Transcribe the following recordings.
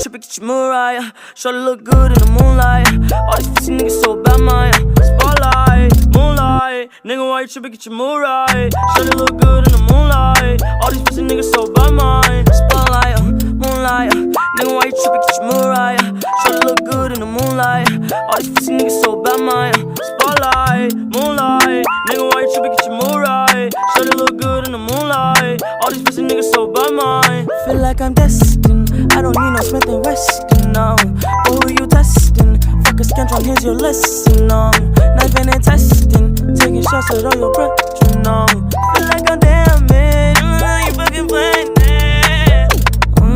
trippin', get your Mariah. Shorty look good in the moonlight. All these pussy niggas so bad, Maya. Spotlight, moonlight. Nigga, why you trippin', get your Mariah. Shorty look good in the moonlight. All these pussy niggas so bad, Maya. Spotlight, moonlight. Nigga, why you trippin', get your Mariah. Shorty look good in the moonlight. All these pussy niggas so bad, Maya. Spotlight, moonlight. Nigga, why you trippin', get your Mariah. Shorty look good in the moonlight. All these pussy niggas so bad, Maya. Feel like I'm destined. I don't need no Smith & Weston, no. But who you testing? Fuck a scantron, here's your lesson, no. Knifing and testing, taking shots at all your brethren, no. Feel like I'm damaged, you fucking playing it. Call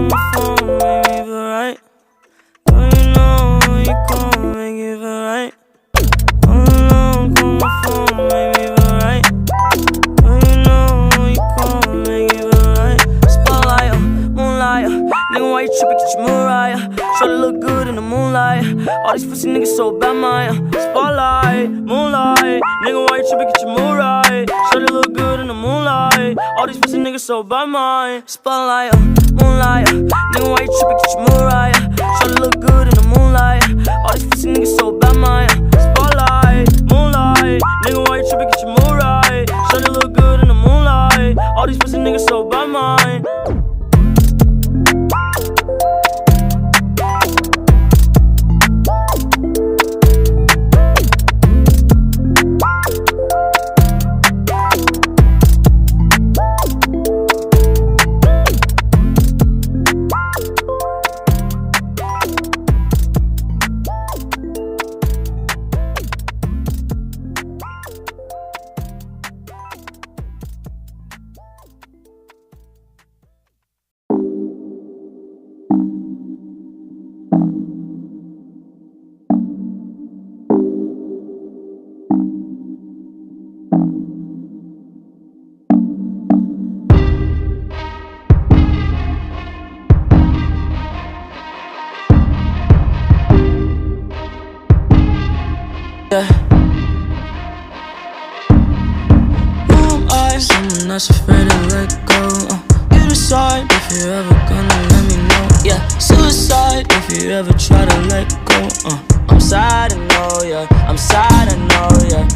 my phone, make me feel right. Don't you know you gon' make it feel right? Call my phone, make me feel right. Don't you know you gon' make it feel right? Spotlight, moonlight. Nigga, why you trippin', get your Mariah. Shorty look good in the moonlight. All these pussy niggas so bad, Maya. Spotlight, moonlight. Nigga, why you trippin', get your Mariah. Shorty look good in the moonlight. All these pussy niggas so bad, Maya. Spotlight, moonlight. Nigga, why you trippin', get your Mariah. Shorty look good in the moonlight. All these pussy niggas so bad, Maya. Spotlight, moonlight. Nigga, why you trippin', get your Mariah. Shorty look good in the moonlight. All these pussy niggas so bad, Maya. Someone that's afraid to let go. You decide if you're ever gonna let me know. Yeah, suicide if you ever try to let go. I'm sad, I know, yeah. I'm sad, I know, yeah.